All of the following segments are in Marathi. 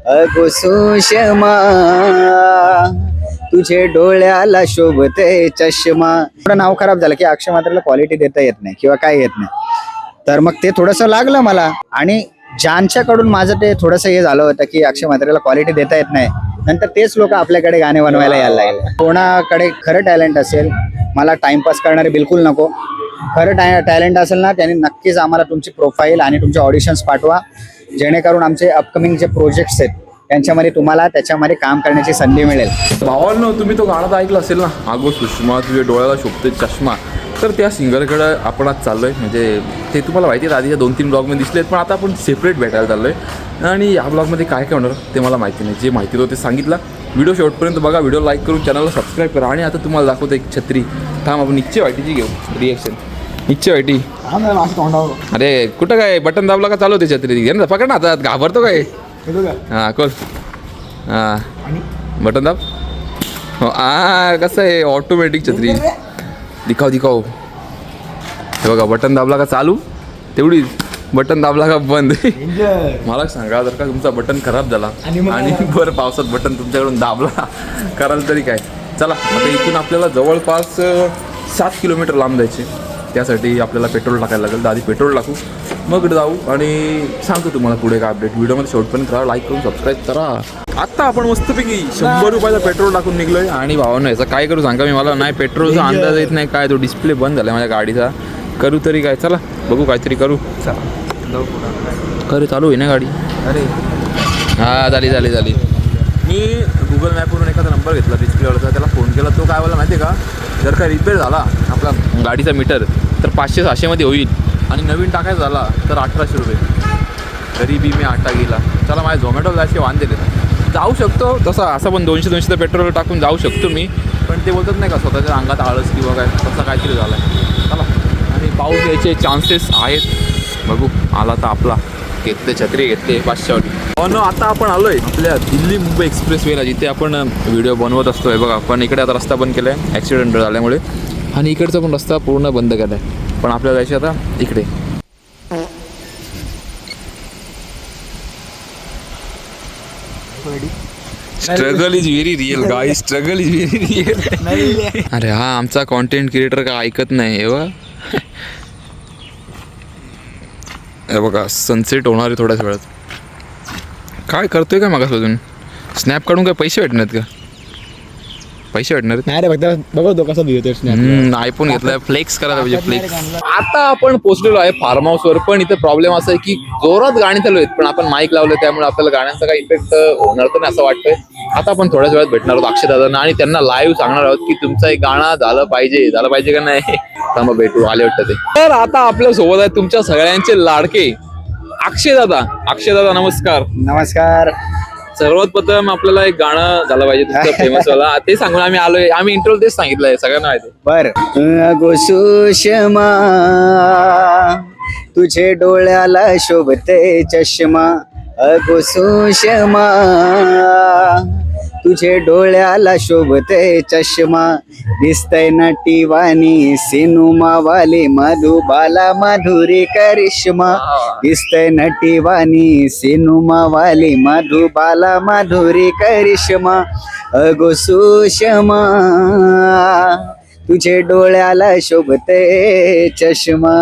अगो सुषमा तुझे डोळ्याला शोभते चष्मा. थोडं नाव खराब झालं की अक्षय मात्राला क्वालिटी देता येत नाही किंवा काय येत नाही, तर मग ते थोडंसं लागलं मला. आणि ज्यांच्याकडून माझं ते थोडंसं हे झालं होतं की अक्षय मात्राला क्वालिटी देता येत नाही, नंतर तेच लोक आपल्याकडे गाणे बनवायला यायला लागले. कोणाकडे खरं टॅलेंट असेल, मला टाइमपास करणारे बिलकुल नको. खरं टॅलेंट असेल ना, त्यांनी नक्कीच आम्हाला तुमची प्रोफाईल आणि तुमचे ऑडिशन्स पाठवा, जेणेकरून आमचे अपकमिंग जे प्रोजेक्ट्स आहेत त्यांच्यामध्ये तुम्हाला त्याच्यामध्ये काम करण्याची संधी मिळेल. भावांनो, तुम्ही तो गाणं तर ऐकलं असेल ना, अगो सुषमा तुझ्या डोळ्याला शोभते चष्मा. तर त्या सिंगरकडे आपण आज चाललो आहे. म्हणजे ते तुम्हाला माहिती आहे, आधीच्या 2-3 ब्लॉगमध्ये दिसलेत, पण आता आपण सेपरेट भेटायला चाललो आहे. आणि या ब्लॉगमध्ये काय काय होणार ते मला माहिती नाही. जे माहिती होतं ते सांगितलं. व्हिडिओ शेवटपर्यंत बघा, व्हिडिओ लाईक करून चॅनलला सबस्क्राईब करा. आणि आता तुम्हाला दाखवतो एक छत्री. थांब, आपण निश्चय वाईटीची घेऊ रिॲक्शन. निश्चय वाईटी, अरे कुठं काय बटन दाबला का चालू होते छत्री? घे ना, पकड ना, आता घाबरतो काय? हां कोल, हां बटन दाब. हो कसं आहे ऑटोमॅटिक छत्री. दिखाव. हे बघा, बटन दाबला का चालू, तेवढीच. बटन दाबला का बंद. मला सांगा, जर का तुमचा बटन खराब झाला आणि बरं पावसात बटन तुमच्याकडून दाबला कराल तरी काय. चला, आता इथून आपल्याला जवळपास 7 किलोमीटर लांब जायचे. त्यासाठी आपल्याला पेट्रोल टाकायला लागेल. तर आधी पेट्रोल टाकू, मग जाऊ आणि सांगतो तुम्हाला पुढे काय अपडेट. व्हिडिओमध्ये शेवटपर्यंत करा, लाईक करून सबस्क्राईब करा. आत्ता आपण मस्तपैकी 100 रुपयाचा पेट्रोल टाकून निघलोय. आणि भावानं याचा काय करू सांगा मी, मला नाही पेट्रोलचा अंदाज येत नाही. काय तो डिस्प्ले बंद झाला माझ्या गाडीचा, करू तरी काय. चला बघू, काहीतरी करू. खरं चालू आहे ना गाडी? अरे हां, झाली. मी गुगल मॅपवरून एखादा नंबर घेतला डिस्प्लेवरचा, त्याला फोन केला. तो काय बोला माहिती आहे का, जर का रिपेअर झाला आपला गाडीचा मीटर तर 500-600 होईल, आणि नवीन टाकायचा झाला तर 1800 रुपये. तरी बी मी 8 गेला. चला, माझ्या झोमॅटोला असे वांदे दिले. जाऊ शकतो तसा, असं पण 200 पेट्रोल टाकून जाऊ शकतो मी, पण ते बोलतात नाही का स्वतःच्या अंगात आळस किंवा काय, तसं काहीतरी झालं आहे. चला, आणि पाऊस यायचे चान्सेस आहेत. बघू, आला तर आपला. घेतले छत्री, घेतले 500वाली. आता आपण आलो आहे आपल्या दिल्ली मुंबई एक्सप्रेसवेला, जिथे आपण व्हिडिओ बनवत असतो. आहे बघा, पण इकडे आता रस्ता बंद केला आहे ॲक्सिडेंट झाल्यामुळे, आणि इकडचा पण रस्ता पूर्ण बंद केला आहे. पण आपल्याला जायचे आता इकडे. Struggle is very real guys, struggle is very real. अरे हा, आमचा कॉन्टेंट क्रिएटर का ऐकत नाही. हे बघा, सनसेट होणार आहे थोड्याच वेळात. काय करतोय का मागासपासून? स्नॅप काढून काय पैसे भेटणार का? पैसे भेटणार नाही रे, फक्त बघतो कसा व्हिडिओ. आयफोन घेतलाय, फ्लेक्स करायला पाहिजे, फ्लेक्स. आता आपण पोहोचलेलो आहे फार्म हाऊसवर. पण इथे प्रॉब्लेम असा आहे की जोरात गाणी चालू आहेत, पण आपण माईक लावलं त्यामुळे आपल्याला गाण्यांचा काही इफेक्ट होणार तर नाही असं वाटतंय. आता आपण थोड्याच वेळात भेटणार आहोत अक्षयदादांना, आणि त्यांना लाईव्ह सांगणार आहोत की तुमचं एक गाणं झालं पाहिजे का नाही. मग भेटू, आले वाटतं ते. तर आता आपल्या सोबत आहे तुमच्या सगळ्यांचे लाडके अक्षयदादा. नमस्कार. सर्वात प्रथम आपल्याला एक गाणं झालं पाहिजे तुमचं फेमस वाला, ते सांगून आम्ही आलोय. आम्ही इंट्रोल तेच सांगितलंय, सगळ्यांना माहिती. बरं. अगो सुषमा तुझे डोळ्याला शोभते चष्मा. अगो सुषमा तुझे डोळ्याला शोभते चष्मा. दिसतय नटीवाणी सिनुमावाली मधुबाला माधुरी करिश्मा. दिसतय नटीवाणी सिनुमावाली मधुबाला माधुरी करिश्मा. अगो सुषमा तुझे डोळ्याला शोभते चष्मा.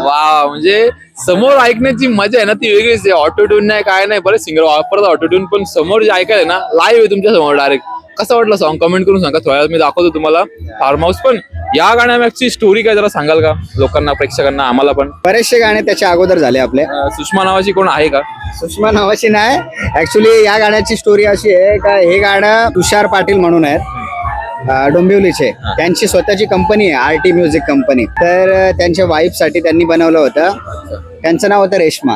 वा, म्हणजे समोर ऐकण्याची मजा आहे ना, ती वेगळीच आहे. ऑटोट्यून नाही, काय नाही, बरेच सिंगर वापरतात ऑटोट्यून, पण समोर जे ऐकायला ना, लाईव्ह आहे तुमच्या समोर डायरेक्ट. कसं वाटलं सॉन्ग कमेंट करून सांगा. थोड्या मी दाखवतो तुम्हाला फार्म हाऊस. पण या गाण्यामागची स्टोरी काय जरा सांगाल का लोकांना, प्रेक्षकांना, आम्हाला पण? बरेचसे गाणे त्याच्या अगोदर झाले आपले. सुषमा नावाची कोण आहे का? सुषमा नावाची नाही. ऍक्च्युली या गाण्याची स्टोरी अशी आहे का, हे गाणं तुषार पाटील म्हणून आहेत डोंबिवलीचे. त्यांची स्वतःची कंपनी आहे, RT म्युझिक कंपनी. तर त्यांच्या वाईफसाठी त्यांनी बनवलं होतं. त्यांचं नाव होतं रेश्मा.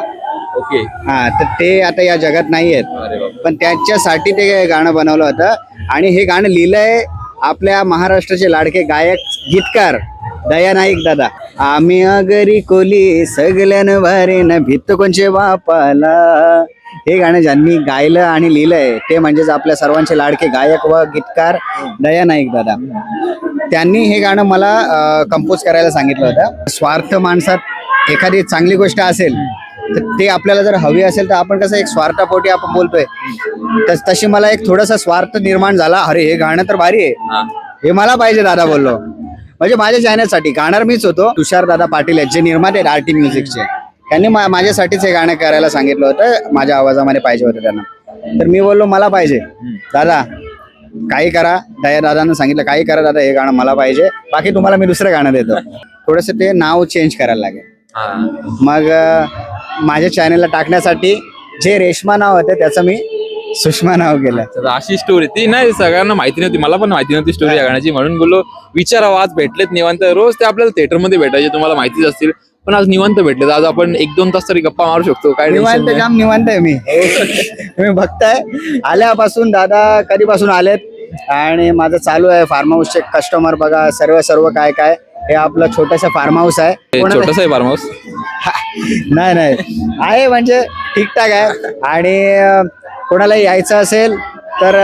ओके. हा, तर ते आता या जगात नाही आहेत, पण त्यांच्यासाठी ते गाणं बनवलं होतं. आणि हे गाणं लिहिलंय आपल्या महाराष्ट्राचे लाडके गायक गीतकार दया नाईक दादा. आम्ही अगरी कोली सगळ्यान भारी न भित्त कोणचे बापाला. हे गाणं ज्यांनी गायलं आणि लिहिलंय ते म्हणजेच आपल्या सर्वांचे लाडके गायक व गीतकार दया नाईक दादा. त्यांनी हे गाणं मला कंपोज करायला सांगितलं होतं. स्वार्थ माणसात एखादी चांगली गोष्ट असेल तर ते आपल्याला जर हवी असेल तर आपण कसं एक स्वार्थापोटी आपण बोलतोय, तशी मला एक थोडासा स्वार्थ निर्माण झाला. अरे हे गाणं तर भारी आहे, हा. हे मला पाहिजे दादा बोललो. म्हणजे माझ्या चॅनलसाठी गाणार मीच होतो. तुषार दादा पाटील आहेत जे निर्माते आहेत आरटी म्युझिकचे, त्यांनी माझ्यासाठीच हे गाणं करायला सांगितलं होतं. माझ्या आवाजामध्ये पाहिजे होतं त्यांना. तर मी बोललो मला पाहिजे दादा, काही करा. दया दादांना सांगितलं काही करा दादा, हे गाणं मला पाहिजे, बाकी तुम्हाला मी दुसरं गाणं देतो. थोडंसं ते नाव चेंज करायला लागेल. मग माझ्या चॅनलला टाकण्यासाठी जे रेश्मा नाव होतं त्याचं मी सुषमा नाव केलं. तर अशी स्टोरी ती नाही सगळ्यांना माहिती नव्हती, मला पण माहिती नव्हती स्टोरी या गाण्याची, म्हणून बोललो विचारावं. आज भेटलेत निवांत, रोज ते आपल्याला थिएटरमध्ये भेटायचे, तुम्हाला माहितीच असतील, पण आज निवांत भेटलेत. आज आपण 1-2 तास तरी गप्पा मारू शकतो. काय निवांत जाम निवांत आहे मी. तुम्ही बघताय आल्यापासून दादा कधीपासून आलेत आणि माझं चालू आहे फार्म हाऊसचे कस्टमर बघा, सर्व काय काय. हे आपलं छोटस फार्म हाऊस आहे. छोटस आहे फार्म हाऊस? नाही आहे, म्हणजे ठीकठाक आहे. आणि कोणाला यायचं असेल तर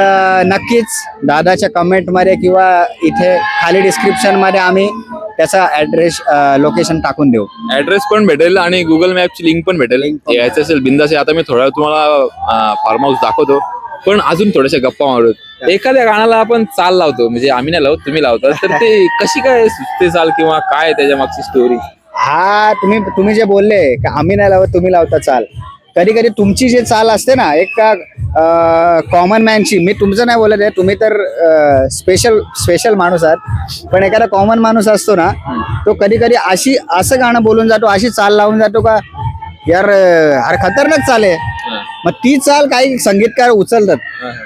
नक्कीच दादाच्या कमेंटमध्ये किंवा इथे खाली डिस्क्रिप्शनमध्ये आम्ही त्याचा ऍड्रेस लोकेशन टाकून देऊ. ऍड्रेस पण भेटेल आणि गुगल मॅपची लिंक पण भेटेल. यायचं असेल बिंदास. आता मी थोड्या तुम्हाला फार्म हाऊस दाखवतो, पण अजून थोड्याशा गप्पा मारू. एखाद्या गाण्याला आपण चाल लावतो, म्हणजे आम्ही नाही लावत, तुम्ही लावता, तर ते कशी काय सुचते चाल किंवा काय त्याच्या मागची स्टोरी? हा तुम्ही जे बोलले की आम्ही नाही लावत तुम्ही लावता चाल, कधी कधी तुमची जी चाल असते ना एक कॉमन मॅनची, मी तुमचं नाही बोलत आहे, तुम्ही तर स्पेशल माणूस आहात, पण एखादा कॉमन माणूस असतो ना, तो कधी कधी असं गाणं बोलून जातो, अशी चाल लावून जातो का यार अरे खतरनाक चाल आहे. मग ती चाल काही संगीतकार उचलतात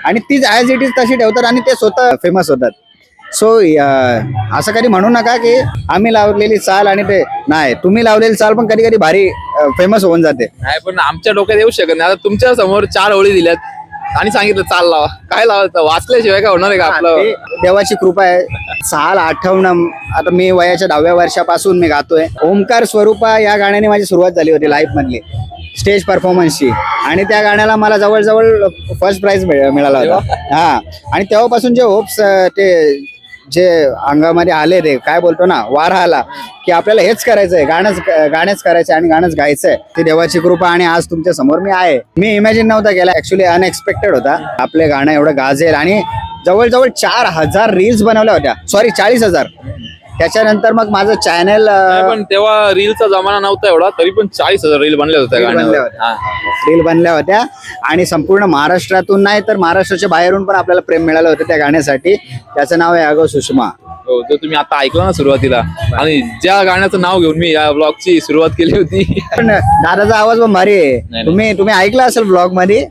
आणि तीच ऍज इट इज तशी ठेवतात आणि ते स्वतः फेमस होतात. सो असं कधी म्हणू नका की आम्ही लावलेली चाल आणि ते नाही, तुम्ही लावलेली चाल पण कधी कधी भारी फेमस होऊन जाते. नाही, पण आमच्या डोक्यात येऊ शकत नाही. आता तुमच्या समोर 4 ओळी दिल्यात आणि सांगितलं चाल लावा, काय लावायचं? वाचल्याशिवाय काय होणार आहे का आपलं? ते देवाची कृपा आहे. चाल आठवणं, आता मी वयाच्या 10व्या वर्षापासून मी गातोय. ओमकार स्वरूपा या गाण्याने माझी सुरुवात झाली होती लाईफ मधली स्टेज परफॉर्मन्सची, आणि त्या गाण्याला मला जवळजवळ फर्स्ट प्राइज मिळाला होता. हा, आणि तेव्हापासून जे होप्स जे अंगामध्ये आले, ते काय बोलतो ना, वारा आला की आपल्याला हेच करायचंय, गाणंच करायचंय आणि गाणंच गायचंय. ती देवाची कृपा आणि आज तुमच्या समोर मी आहे. मी इमॅजिन नव्हता केला, ऍक्च्युली अनएक्सपेक्टेड होता आपले गाणं एवढं गाजेल. आणि जवळजवळ 4000 रील्स बनवल्या होत्या, सॉरी 40,000. त्याच्यानंतर मग माझं चॅनल, पण तेव्हा रीलचा जमाना नव्हता एवढा, तरी पण 40,000 रील बनल्या होत्या रील बनल्या होत्या. आणि संपूर्ण महाराष्ट्रातून नाही तर महाराष्ट्राच्या बाहेरून पण आपल्याला प्रेम मिळालं होतं त्या गाण्यासाठी. त्याचं नाव आहे अगो सुषमा. हो, तो तुम्ही आता ऐकला ना सुरुवातीला, आणि ज्या गाण्याचं नाव घेऊन मी या ब्लॉगची सुरुवात केली होती. पण दादाचा आवाज पण भारी आहे. तुम्ही ऐकला असेल ब्लॉग मध्ये,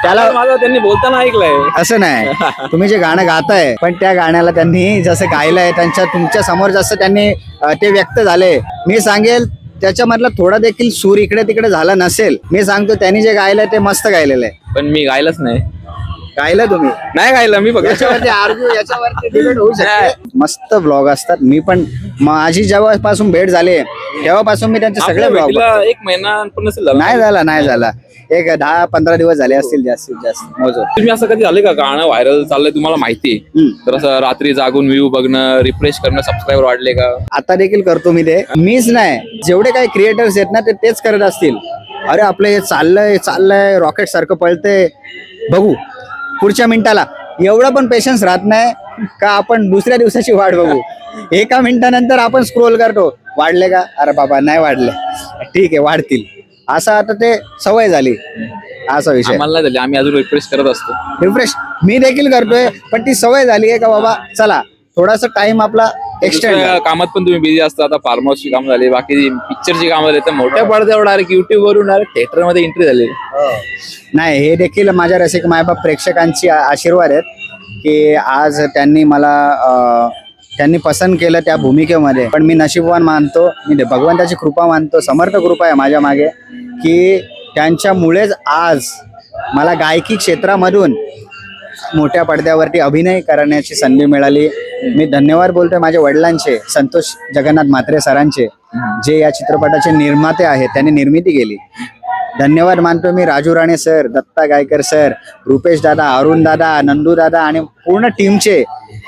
त्याला माझा त्यांनी बोलताना ऐकलंय. असं नाही, तुम्ही जे गाणं गाताय पण त्या गाण्याला त्यांनी जसं गायलंय, तुमच्या समोर जसं त्यांनी ते व्यक्त झाले, मी सांगेल त्याच्यामधला थोडा देखील सूर इकडे तिकडे झाला नसेल. मी सांगतो त्यांनी जे गायलंय ते मस्त गायलेलं आहे. पण मी गायलंच नाही. गायलं तुम्ही? नाही गायलं मी बघा. याच्यावरती डिबेट होऊ शकते. मस्त ब्लॉग असतात. मी पण माझी जेव्हापासून भेट झाली तेव्हापासून मी त्यांचे सगळे ब्लॉग, 1 महिना पण नसेल झाला. नाही झाला एक 10-15 दिवस झाले असतील जास्तीत जास्त मोजून. तुम्ही असं कधी झाले का गाणं व्हायरल चाललंय तुम्हाला माहिती, तर असं रात्री जागून व्ह्यू बघणं, रिफ्रेश करणं, सबस्क्राईबर वाढले का? आता देखील करतो मी ते. मीच नाही, जेवढे काही क्रिएटर्स आहेत ना ते तेच करत असतील. अरे आपलं हे चाललंय रॉकेट सारखं पळतंय, बघू पुढच्या मिनिटाला. एवढा पण पेशन्स राहत नाही का आपण दुसऱ्या दिवसाची वाट बघू. 1 मिनिटानंतर आपण स्क्रोल करतो, वाढले का? अरे बाबा नाही वाढले, ठीक आहे वाढतील. असं आता ते सवय झाली, असा विषय. आम्हाला नाही झाली, आम्ही अजून रिफ्रेश करत असतो. रिफ्रेश मी देखील करतोय, पण ती सवय झाली आहे का बाबा चला थोडासा टाइम आपला एक्सटेंड. कामात पण तुम्ही बिझी असता. आता फार्म हाऊसची काम झाली, बाकी पिक्चरची कामं झाली, तर मोठ्या पडद्यावर डायरेक्ट युट्यूब वरून डायरेक्ट थिएटर मध्ये एंट्री झाली. नाही, हे देखील माझ्या रसिक मायबाप प्रेक्षकांची आशीर्वाद आहेत की आज त्यांनी पसंत केलं त्या भूमिकेमध्ये. पण मी नशीबवान मानतो, मी भगवंताची कृपा मानतो, समर्थ कृपा आहे माझ्या मागे की त्यांच्यामुळेच आज मला गायकी क्षेत्रामधून मोठ्या पडद्यावरती अभिनय करण्याची संधी मिळाली. मी धन्यवाद बोलतोय माझ्या वडिलांचे, संतोष जगन्नाथ म्हात्रे सरांचे, जे या चित्रपटाचे निर्माते आहेत, त्यांनी निर्मिती केली. धन्यवाद मानतो मी राजू राणे सर, दत्ता गायकर सर, रुपेश दादा, अरुण दादा, नंदू दादा आणि पूर्ण टीमचे,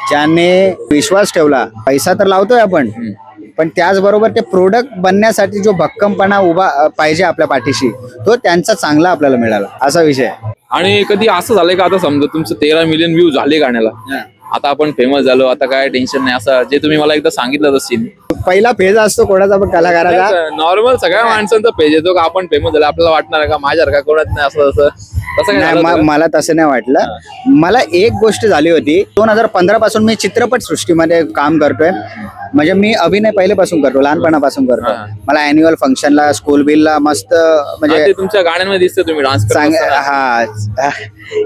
ज्याने विश्वास ठेवला. पैसा तर लावतोय आपण, पण त्याचबरोबर ते प्रोडक्ट बनण्यासाठी जो भक्कमपणा उभा पाहिजे आपल्या पाठीशी, तो त्यांचा चांगला आपल्याला मिळाला, असा विषय आहे. आणि कधी असं झालंय का, आता समजा तुमचं 13 मिलियन व्ह्यू झाले गाण्याला, आता आपण फेमस झालो, आता काय टेन्शन नाही, असं जे तुम्ही मला एकदा सांगितलं सीन पहिला फेज असतो कोणाचा पण कलाकाराचा. नॉर्मल सगळ्या माणसांचा पेज येतो का आपण फेमस झालं, आपल्याला वाटणार आहे का माझ्यासारखा कोणाच नाही असं तसं तसं काय झालं होतं का? मला तसं नाही वाटलं. मला एक गोष्ट झाली होती, 2015 पासून मी चित्रपट सृष्टीमध्ये काम करतोय. म्हणजे मी अभिनय पहिल्यापासून करतो, लहानपणापासून करतो. मला अॅन्युअल फंक्शनला, स्कूल बिलला मस्त म्हणजे ते तुमच्या गाण्यांमध्ये दिसतं तुम्ही डान्स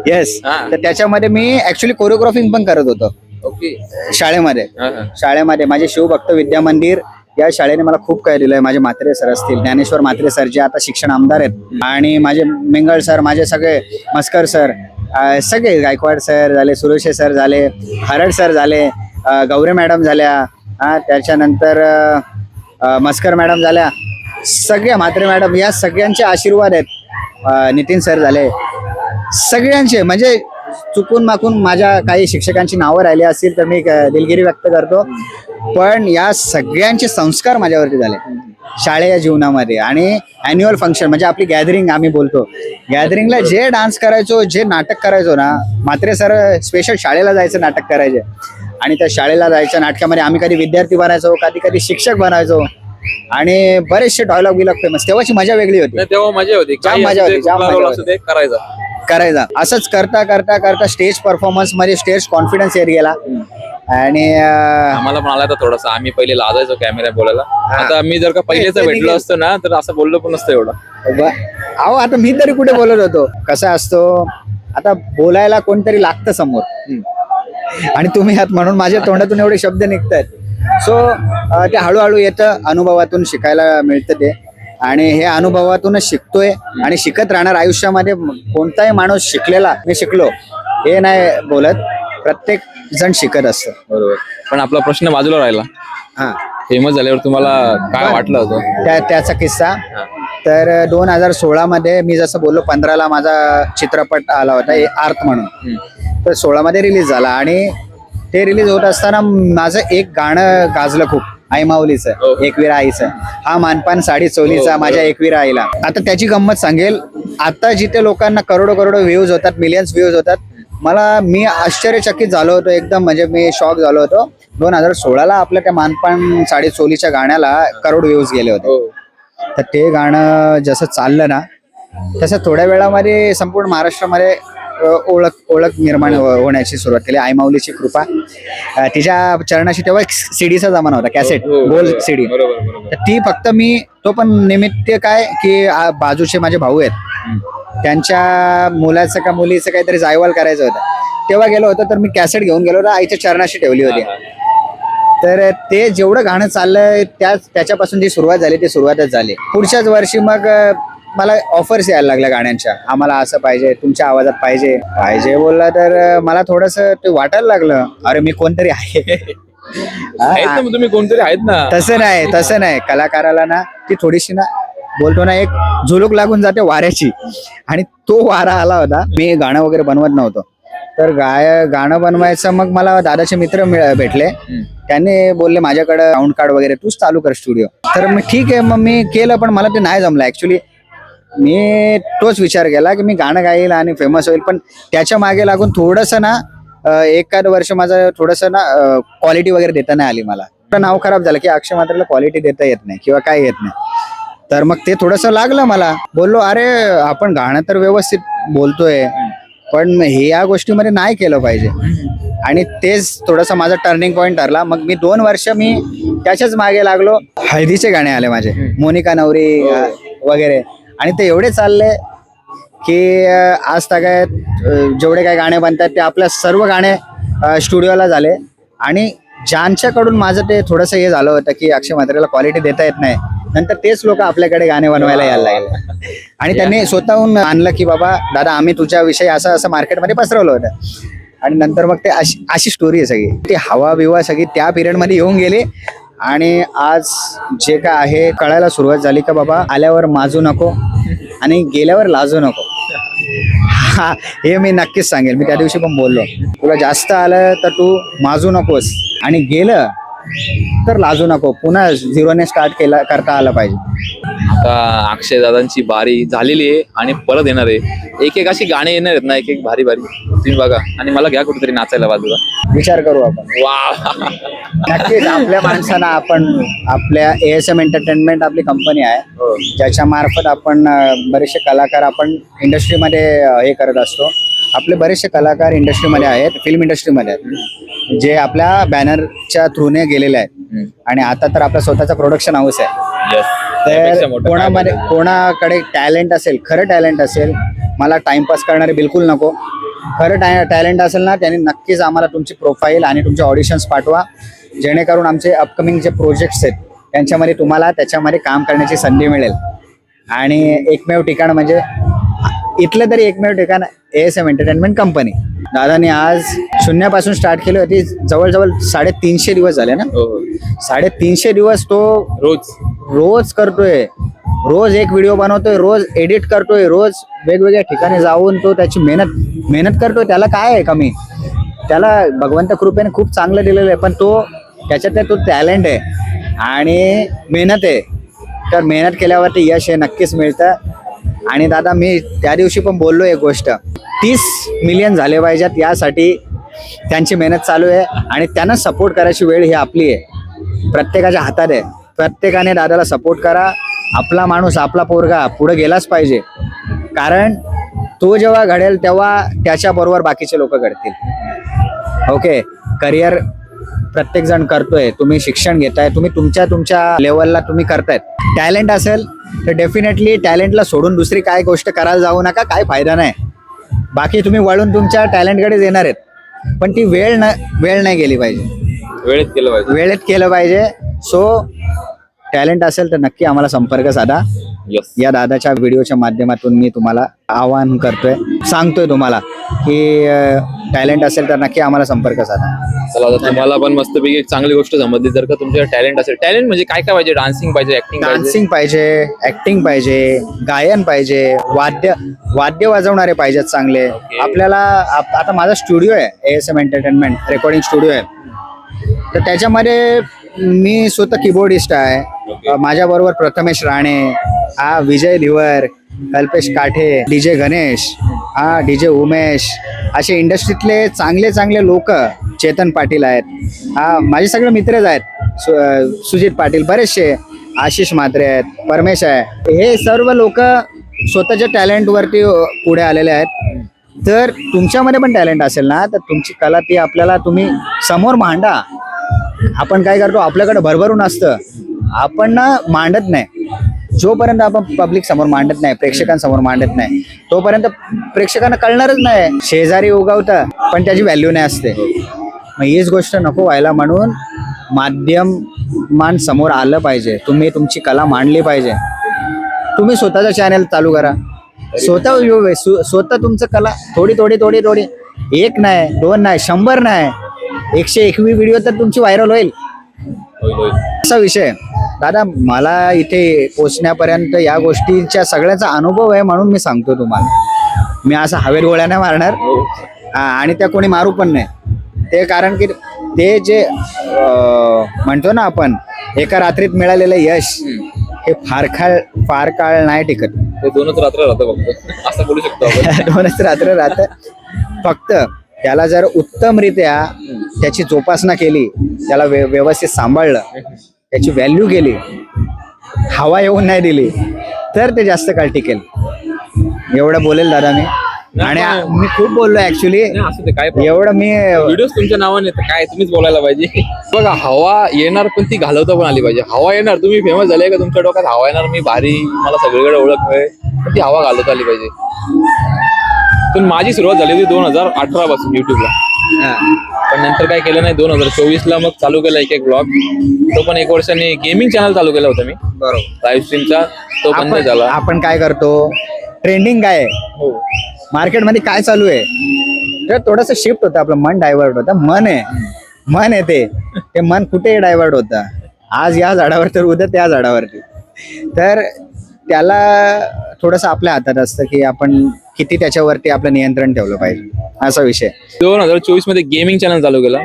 येस. तर त्याच्यामध्ये मी ऍक्च्युली कोरिओग्राफिंग पण करत होतो ओके शाळेमध्ये. माझे शिवभक्त विद्या मंदिर या शाळेने मला खूप काही दिलंय. माझे म्हात्रे सर असतील, ज्ञानेश्वर म्हात्रे सर, जे आता शिक्षण आमदार आहेत, आणि माझे मिंगळ सर, माझे सगळे मस्कर सर, सगळे गायकवाड सर झाले, सुरेशे सर झाले, हरड सर झाले, गौरे मॅडम झाल्या, त्याच्यानंतर मस्कर मॅडम झाल्या, सगळ्या म्हात्रे मॅडम, या सगळ्यांचे आशीर्वाद आहेत. नितीन सर झाले, सगळ्यांचे. म्हणजे चुकून माकून माझ्या काही शिक्षकांची नावं राहिली असतील तर मी दिलगिरी व्यक्त करतो, पण या सगळ्यांचे संस्कार माझ्यावरती झाले शाळेच्या जीवनामध्ये. आणि अॅन्युअल फंक्शन म्हणजे आपली गॅदरिंग, आम्ही बोलतो गॅदरिंगला जे डान्स करायचो, जे नाटक करायचो ना, म्हात्रे सर स्पेशल शाळेला जायचं नाटक करायचे, आणि त्या शाळेला जायच्या नाटकामध्ये आम्ही कधी विद्यार्थी बनायचो, कधी शिक्षक बनायचो, आणि बरेचसे डायलॉग बिलॉग फेमस. तेव्हाची मजा वेगळी होती, तेव्हा मजा होती, जाम मजा होती, जाम मजा होती. करायचा. असंच करता करता करता स्टेज परफॉर्मन्स मध्ये स्टेज कॉन्फिडन्स येत गेला. आणि आम्हाला पण आला तर थोडासा, आम्ही पहिले लाजायचो कॅमेरा बोलायला, आता मी जर का पहिलेच भेटलो असतो ना तर असं बोललो पण नसतं एवढं. अहो आता मी तरी कुठे बोलत होतो. कसा असतो, आता बोलायला कोणतरी लागतं समोर, आणि तुम्ही आहात म्हणून माझ्या तोंडातून एवढे शब्द निघतात. सो ते हळूहळू येतं, अनुभवातून शिकायला मिळतं ते, आणि हे अनुभवातूनच शिकतोय आणि शिकत राहणार आयुष्यामध्ये. कोणताही माणूस शिकलेला, मी शिकलो हे नाही बोलत, प्रत्येक जण शिकत असतं. बरोबर. पण आपला प्रश्न बाजूला राहिला, हा, फेमस झाल्यावर तुम्हाला काय वाटलं होतं? त्याचा किस्सा तर 2016 मध्ये मी जसं बोललो, 15ला माझा चित्रपट आला होता आर्थ म्हणून, तर 16 मध्ये रिलीज झाला. आणि ते रिलीज होत असताना माझं एक गाणं गाजलं खूप, आई माऊलीचं, एकविरा आईचं, हा मानपान साडी चोलीचा माझ्या एकविरा आईला. आता त्याची गंमत सांगेल, आता जिथे लोकांना करोडो व्ह्यूज होतात, मिलियन्स व्ह्यूज होतात, मी आश्चर्यचकित झालो होतो एकदम. म्हणजे मी शॉक झालो होतो. 2016ला आपल्या त्या मानपान साडी चोलीच्या गाण्याला करोड व्ह्यूज गेले होते. तर ते गाणं जसं चाललं ना, तसं थोड्या वेळामध्ये संपूर्ण महाराष्ट्रामध्ये ओळख निर्माण होण्याची सुरुवात केली. आई माऊलीची कृपा, तिच्या चरणाशी. तेव्हा सीडीचा जमाना होता, कॅसेट, गोल सीडी. तर ती फक्त मी, तो पण निमित्त काय की बाजूचे माझे भाऊ आहेत, त्यांच्या मुलाचं का मुलीचं काहीतरी जायवाल करायचं होतं, तेव्हा गेलो होतो. तर मी कॅसेट घेऊन गेलो होतो, आईच्या चरणाशी ठेवली होती. तर ते जेवढं गाणं चाललंय त्याच्यापासून जी सुरुवात झाली ती सुरुवातच झाली. पुढच्याच वर्षी मग मला ऑफर्स यायला लागल्या गाण्यांच्या, आम्हाला असं पाहिजे, तुमच्या आवाजात पाहिजे बोलला. तर मला थोडंसं ते वाटायला लागलं, अरे मी कोणतरी आहे. तुम्ही कोणतरी आहेत ना. तसं नाही, कलाकाराला ना ती थोडीशी ना, बोलतो ना, एक झुलूक लागून जाते वाऱ्याची, आणि तो वारा आला होता. मी गाणं वगैरे बनवत नव्हतो, तर गाणं बनवायचं. मग मला दादाचे मित्र भेटले, त्यांनी बोलले माझ्याकडे साऊंड कार्ड वगैरे, तूच चालू कर स्टुडिओ. तर मी ठीक आहे, मग मी केलं, पण मला ते नाही जमलं ऍक्च्युली. मी तोच विचार केला की मी गाणं गाईल आणि फेमस होईल, पण त्याच्या मागे लागून थोडंसं ना, एखाद वर्ष माझं थोडंसं ना क्वालिटी वगैरे देता नाही आली. मला नाव खराब झालं की अक्षय म्हात्रेला क्वालिटी देता येत नाही किंवा काय येत नाही. तर मग ते थोडंसं लागलं मला. बोललो अरे आपण गाणं तर व्यवस्थित बोलतोय, पण हे या गोष्टीमध्ये नाही केलं पाहिजे. आणि तेच थोडंसं माझा टर्निंग पॉईंट ठरला. मग मी 2 वर्ष मी त्याच्याच मागे लागलो. हळदीचे गाणे आले माझे, मोनिका नवरी वगैरे, आणि ते एवढे चालले की आज तागायत जेवढे काही गाणे बनतात ते आपल्या सर्व गाणे स्टुडिओला झाले. आणि ज्यांच्याकडून माझं ते थोडंसं हे झालं होतं की अक्षय म्हात्रेला क्वालिटी देता येत नाही, नंतर तेच लोक आपल्याकडे गाणे बनवायला यायला लागले. आणि त्यांनी स्वतःहून आणलं की बाबा दादा आम्ही तुझ्याविषयी असं मार्केटमध्ये पसरवलं होतं. आणि नंतर मग ते अशी स्टोरी आहे सगळी. ती हवा बिवा सगळी त्या पिरियडमध्ये येऊन गेली, आणि आज जे काय आहे कळायला सुरुवात झाली का बाबा आल्यावर माजू नको आणि गेल्यावर लाजू नको. हे मी नक्कीच सांगेल. मी त्या दिवशी पण बोललो, तुला जास्त आलं तर तू माजू नकोस, आणि गेलं तर लाजू नको, पुन्हा झिरोने स्टार्ट करता आलं पाहिजे. आता अक्षय दादांची बारी झालेली आहे आणि परत येणार आहे. एक एक अशी गाणी येणार आहेत ना, एक एक भारी भारी, तुम्ही बघा आणि मला घ्या कुठेतरी नाचायला बाजूला. विचार करू आपण. वा नक्कीच आपल्या माणसांना आपण, आपल्या ASM एंटरटेनमेंट आपली कंपनी आहे ज्याच्या मार्फत आपण बरेचसे कलाकार आपण इंडस्ट्रीमध्ये हे करत असतो. आपले बरेचसे कलाकार इंडस्ट्रीमध्ये आहेत, फिल्म इंडस्ट्रीमध्ये आहेत, जे आपल्या बॅनरच्या थ्रूने गेलेले आहेत. आणि आता तर आपला स्वतःचा प्रोडक्शन हाऊस आहे. तर कोणाकडे टॅलेंट असेल, खरं टॅलेंट असेल, मला टाइमपास करणारे बिलकुल नको. खरं टॅलेंट असेल ना, त्यांनी नक्कीच आम्हाला तुमची प्रोफाईल आणि तुमचे ऑडिशन्स पाठवा, जेणेकरून आमचे अपकमिंग जे प्रोजेक्ट्स आहेत त्यांच्यामध्ये तुम्हाला त्याच्यामध्ये काम करण्याची संधी मिळेल. आणि एकमेव ठिकाण म्हणजे इथलं तरी एकमेव ठिकाण ASM एंटरटेनमेंट कंपनी. दादाने आज शून्यापासून स्टार्ट केली होती, जवळजवळ 350 दिवस झाले ना. 350 दिवस तो रोज करतोय, रोज एक व्हिडिओ बनवतोय, रोज एडिट करतोय, रोज वेगवेगळ्या ठिकाणी जाऊन तो त्याची मेहनत करतोय. त्याला काय आहे कमी? त्याला भगवंत कृपेने खूप चांगलं दिलेलं आहे, पण तो त्याच्यात तो टॅलेंट आहे आणि मेहनत आहे. तर मेहनत केल्यावरती यश हे नक्कीच मिळतं. आणि दादा मी त्या दिवशी पण बोललो एक गोष्ट, 30 मिलियन झाले पाहिजेत यासाठी त्यांची मेहनत चालू आहे. आणि त्यांना सपोर्ट करायची वेळ ही आपली आहे, प्रत्येकाच्या हातात आहे. प्रत्येकाने दादाला सपोर्ट करा. आपला माणूस, आपला पोरगा पुढे गेलाच पाहिजे, कारण तो जेव्हा घडेल तेव्हा त्याच्याबरोबर बाकीचे लोक घडतील. ओके, करिअर प्रत्येक जण करतोय, तुम्ही शिक्षण घेताय, तुम्ही तुमच्या लेवलला तुम्ही करतायत. टॅलेंट असेल तर डेफिनेटली टॅलेंटला सोडून दुसरी काय गोष्ट करायला जाऊ नका, काय फायदा नाही. बाकी तुम्ही वळून तुमच्या टॅलेंटकडेच येणार आहेत, पण ती वेळ नाही गेली पाहिजे, वेळेत केलं पाहिजे. सो टॅलेंट असेल तर नक्की आम्हाला संपर्क साधा. या दादाच्या व्हिडिओच्या माध्यमातून मी तुम्हाला आवाहन करतोय, सांगतोय तुम्हाला की टॅलेंट असेल तर नक्की आम्हाला संपर्क साधा. चला, तुम्हाला पण मस्तपैकी एक चांगली गोष्ट समजली. जर का तुमच्या टॅलेंट असेल, टॅलेंट म्हणजे काय काय पाहिजे? डान्सिंग पाहिजे, ऍक्टिंग पाहिजे, गायन पाहिजे, वाद्य वाजवणारे पाहिजेत चांगले. आपल्याला आता माझा स्टुडिओ आहे, ASM एंटरटेनमेंट रेकॉर्डिंग स्टुडिओ आहे. तर त्याच्यामध्ये मी स्वतः कीबोर्डिस्ट आहे. माझ्याबरोबर प्रथमेश राणे, विजय धिवर, कल्पेश काठे, DJ गणेश, DJ उमेश, असे इंडस्ट्रीतले चांगले लोक, चेतन पाटील आहेत, माझे सगळे मित्रच आहेत, सुजित पाटील, बरेचसे, आशिष म्हात्रे आहेत, परमेश आहे. हे सर्व लोक स्वतःच्या टॅलेंटवरती पुढे आलेले आहेत. तर तुमच्यामध्ये पण टॅलेंट असेल ना, तर तुमची कला ती आपल्याला तुम्ही समोर मांडा. आपण काय करतो, आपल्याकडे भरभरून असतं, आपण ना मांडत नाही. जोपर्यंत आपण पब्लिक समोर मांडत नाही, प्रेक्षकांसमोर मांडत नाही, तोपर्यंत प्रेक्षकांना कळणारच नाही. शेजारी उगवतं पण त्याची व्हॅल्यू नाही असते. मग हीच गोष्ट नको व्हायला, म्हणून माध्यमान समोर आलं पाहिजे. तुम्ही तुमची कला मांडली पाहिजे. तुम्ही स्वतःचा चॅनल चालू करा, स्वतः तुमचं कला थोडी, 1 नाही, 2 नाही, 100 नाही, 121 व्हिडिओ तर तुमची व्हायरल होईल. असा विषय दादा. मला इथे पोचण्यापर्यंत या गोष्टींच्या सगळ्याचा अनुभव आहे, म्हणून मी सांगतो तुम्हाला. मी असं हवेत गोळ्या नाही मारणार आणि त्या कोणी मारू पण नाही. ते कारण की ते जे म्हणतो ना आपण, एका रात्रीत मिळालेलं यश हे फार काळ नाही टिकत. ते 2च रात्र राहतं फक्त, असं बोलू शकतो आपण. 2च रात्र राहतं फक्त. त्याला जर उत्तमरित्या त्याची जोपासना केली, त्याला व्यवस्थित सांभाळलं, त्याची व्हॅल्यू केली, हवा येऊन नाही दिली, तर ते जास्त काळ टिकेल. एवढं बोलेल दादा मी. आणि मी खूप बोललो ऍक्च्युली, एवढं मी व्हिडिओज तुमच्या नावाने काय तुम्हीच बोलायला पाहिजे. बघा, हवा येणार पण ती घालवता पण आली पाहिजे. हवा येणार, तुम्ही फेमस झाले का, तुमच्या डोक्यात हवा येणार, मी भारी, मला सगळीकडे ओळख मिळेल, पण ती हवा घालवता आली पाहिजे. पण माझी सुरुवात झाली होती 2018 पासून युट्यूबला, पण नंतर काय केलं नाही. 2024ला मग चालू केला एक ब्लॉग, तो पण 1 वर्षांनी. गेमिंग चॅनल चालू केला होता मी, बरोबर, लाईव्ह स्ट्रीमचा, तो बंद झाला. आपण काय करतो, ट्रेंडिंग काय आहे, मार्केटमध्ये काय चालू आहे, तर थोडंसं शिफ्ट होतं, आपलं मन डायव्हर्ट होतं. मन आहे ते मन कुठे डायव्हर्ट होतं, आज या झाडावर तर उद्या त्या झाडावरती. तर त्याला थोडंसं आपल्या हातात असतं की आपण किती त्याच्यावरती आपलं नियंत्रण ठेवलं पाहिजे, असा विषय. 2024 मध्ये गेमिंग चॅनल चालू केला,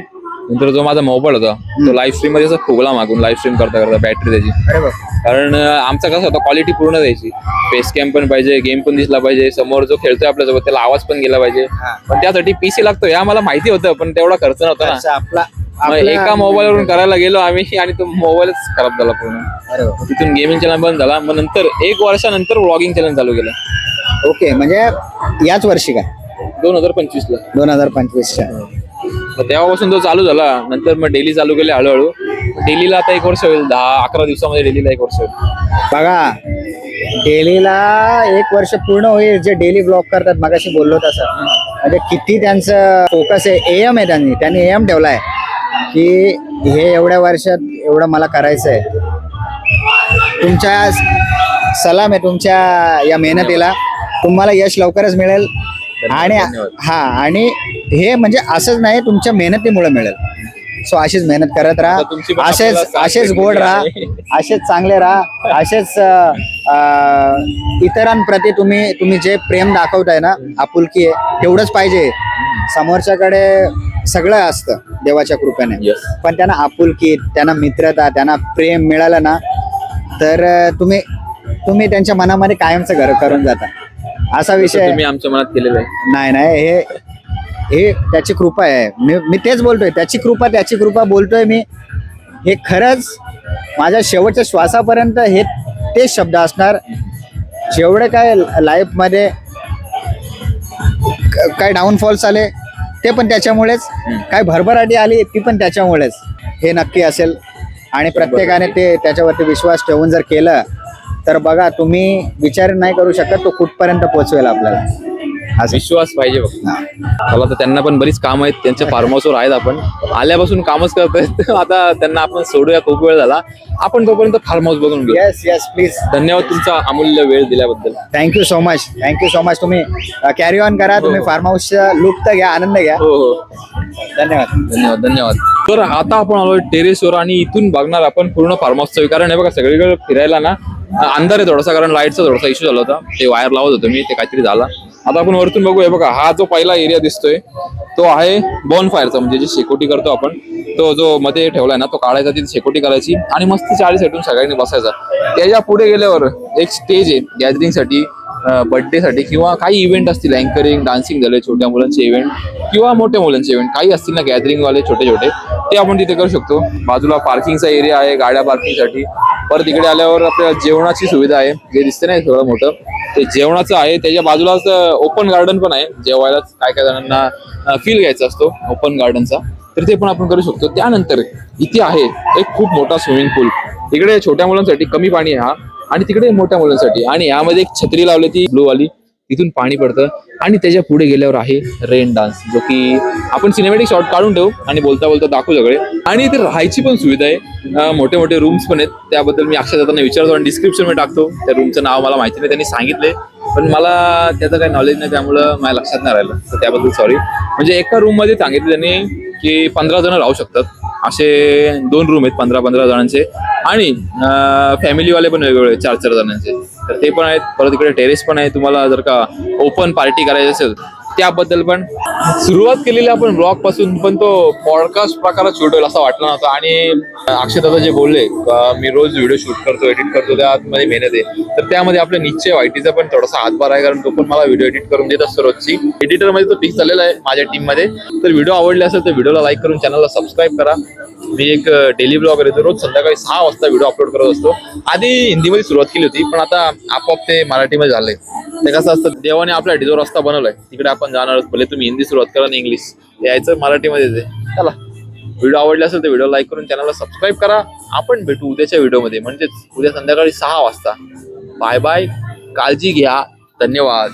नंतर जो माझा मोबाईल होता तो लाईव्ह स्ट्रीम मध्ये असं फुगला मागून लाईव्ह स्ट्रीम करता करता बॅटरी त्याची. अरे बाप. कारण आमचा कसं होता क्वालिटी पूर्ण द्यायची, फेस कॅम पण पाहिजे, गेम पण दिसला पाहिजे, समोर जो खेळतोय आपल्यासोबत त्याला आवाज पण गेला पाहिजे. पण त्यासाठी पीसी लागतो हे आम्हाला माहिती होतं, पण तेवढा खर्च नव्हता ना. अच्छा, आपला मग एका मोबाईलवरून करायला गेलो आम्ही आणि तो मोबाईलच खराब झाला पूर्ण. अरे बाप. तिथून गेमिंग चॅनल बंद झाला. मग नंतर 1 वर्षानंतर व्लॉगिंग चॅनल चालू केलं ओके, म्हणजे याच वर्षी का? 2025 ला. 2025च्या. मग तेव्हापासून तो चालू झाला. नंतर मग डेली चालू केले हळूहळू. डेलीला आता 1 वर्ष होईल, 10-11 दिवसामध्ये डेलीला 1 वर्ष होईल. बघा, डेलीला 1 वर्ष पूर्ण होईल जे डेली ब्लॉग करतात. मगाशी बोललो तसं, म्हणजे किती त्यांचं फोकस आहे. एम आहे, त्यांनी एम ठेवलाय की हे एवढ्या वर्षात एवढं मला करायचं आहे. तुमच्या सलाम आहे तुमच्या या मेहनतीला. तुम्हाला यश लवकरच मिळेल. आणि हा, आणि हे म्हणजे असंच नाही, तुमच्या मेहनतीमुळे मिळेल. सो अशीच मेहनत करत राहा, तुमची पण असेच आपल्याला साथ असेच गोड भेटलेली राहा, आहे. असेच चांगले राहा, असेच इतरांप्रती तुम्ही जे प्रेम दाखवताय ना, आपुलकी आहे, तेवढंच पाहिजे. समोरच्याकडे सगळं असतं देवाच्या कृपेने, Yes. पण त्यांना आपुलकी, त्यांना मित्रता, त्यांना प्रेम मिळालं ना, तर तुम्ही त्यांच्या मनामध्ये कायमचं घर करून जाता. असा विषय तुम्ही आमच्या मनात केलेलं आहे. नाही, हे त्याची कृपा आहे. मी तेच बोलतोय, त्याची कृपा बोलतोय मी. हे खरंच माझ्या शेवटच्या श्वासापर्यंत हे तेच शब्द असणार. जेवढे काय लाईफमध्ये काय डाऊनफॉल्स आले ते पण त्याच्यामुळेच, काय भरभराटी आली ती पण त्याच्यामुळेच, हे नक्की असेल. आणि प्रत्येकाने ते त्याच्यावरती विश्वास ठेवून जर केलं तर बघा, तुम्ही विचार नाही करू शकत तो कुठपर्यंत पोहोचवेल आपल्याला. असं. विश्वास पाहिजे फक्त. मला तर त्यांना पण बरीच काम आहेत, त्यांच्या फार्म हाऊसवर आहेत. आपण आल्यापासून कामच करतोय. आता त्यांना आपण सोडूया, खूप वेळ झाला. आपण तोपर्यंत फार्म हाऊस बघून घेऊ. Yes please. धन्यवाद तुमचा अमूल्य वेळ दिल्याबद्दल. Thank you so much. तुम्ही कॅरी ऑन करा. तुम्ही फार्म हाऊसचा लुप्त घ्या, आनंद घ्या. हो. धन्यवाद. तर आता आपण आलोय टेरेसवर आणि इथून बघणार आपण पूर्ण फार्म हाऊसचं. कारण हे बघा, सगळीकडे फिरायला ना अंधार आहे थोडासा, कारण लाईटचा थोडासा इश्यू झाला होता. ते वायर लावत होतो मी, ते काहीतरी झाला. आता आपण वरतून बघूया. बघा, हा जो पहिला एरिया दिसतोय तो आहे बॉनफायरचा, म्हणजे जे शेकोटी करतो आपण. तो जो मध्ये ठेवलाय ना, तो काढायचा, तिथे शेकोटी करायची आणि मस्त 40 सेटून सगळ्यांनी बसायचा. त्याच्या पुढे गेल्यावर एक स्टेज आहे गॅदरिंगसाठी, बर्थडे साठी किंवा काही इव्हेंट असतील, अँकरिंग, डान्सिंग झाले, छोट्या मुलांचे इव्हेंट किंवा मोठ्या मुलांचे इव्हेंट काही असतील ना, गॅदरिंग वाले छोटे छोटे, ते आपण तिथे करू शकतो. बाजूला पार्किंगचा एरिया आहे गाड्या पार्किंगसाठी. परत इकडे आल्यावर आपल्याला जेवणाची सुविधा आहे, जे दिसते नाही थोडं मोठं, ते जेवणाचं आहे. त्याच्या बाजूलाच ओपन गार्डन पण आहे, जेवायला काय काय जणांना फील घ्यायचा असतो ओपन गार्डनचा, तर ते पण आपण करू शकतो. त्यानंतर इथे आहे एक खूप मोठा स्विमिंग पूल. इकडे छोट्या मुलांसाठी कमी पाणी आहे हा, आणि तिकडे मोठ्या मुलांसाठी. आणि यामध्ये एक छत्री लावली ती ब्लू वाली, तिथून पाणी पडतं. आणि त्याच्या पुढे गेल्यावर आहे रेन डान्स, जो की आपण सिनेमॅटिक शॉट काढून ठेवू आणि बोलता बोलता दाखवू सगळे. आणि इथे राहायची पण सुविधा आहे, मोठे मोठे रूम्स पण आहेत. त्याबद्दल मी अक्षय दादांना विचारतो आणि डिस्क्रिप्शन मध्ये टाकतो. त्या रूमचं नाव मला माहिती नाही, त्यांनी सांगितले, पण मला त्याचं काही नॉलेज नाही, त्यामुळं माझ्या लक्षात नाही राहिलं, तर त्याबद्दल सॉरी. म्हणजे एका रूम मध्ये सांगितलं त्यांनी की 15 जण राहू शकतात. असे 2 रूम आहेत 15-15 जणांचे. आणि फॅमिलीवाले पण वेगवेगळे 4-4 जणांचे, तर ते पण आहेत. परत इकडे टेरेस पण आहे, तुम्हाला जर का ओपन पार्टी करायची असेल त्याबद्दल पण. सुरुवात केलेली आपण ब्लॉग पासून, पण तो पॉडकास्ट प्रकारात शूट होईल असं वाटलं नव्हतं. आणि अक्षय दादा जे बोलले, मी रोज व्हिडिओ शूट करतो, एडिट करतो, त्यामध्ये मेहनत आहे, तर त्यामध्ये आपल्या निश्चय वाईटीचा पण थोडासा हातभार आहे, कारण तो पण मला व्हिडिओ एडिट करून देत असतो रोजची. एडिटर मध्ये तो फिक्स झालेला आहे माझ्या टीम मध्ये. तर व्हिडिओ आवडले असेल तर व्हिडिओला लाईक करून चॅनलला सबस्क्राईब करा. मी एक डेली ब्लॉगर आहे, रोज संध्याकाळी 6 वाजता व्हिडिओ अपलोड करत असतो. आधी हिंदीमध्ये सुरुवात केली होती, पण आता आपोआप ते मराठीमध्ये झालंय. ते कसं असतं, देवाने आपल्यासाठी जो रस्ता बनवलाय तिकडे आपण जाणार. भले तुम्ही हिंदी सुरुवात करा आणि इंग्लिश यायचं मराठीमध्ये ते. चला, व्हिडिओ आवडला असेल तर व्हिडिओ लाईक करून चॅनलला सबस्क्राईब करा. आपण भेटू उद्याच्या व्हिडिओमध्ये, म्हणजेच उद्या संध्याकाळी 6 वाजता. बाय बाय, काळजी घ्या, धन्यवाद.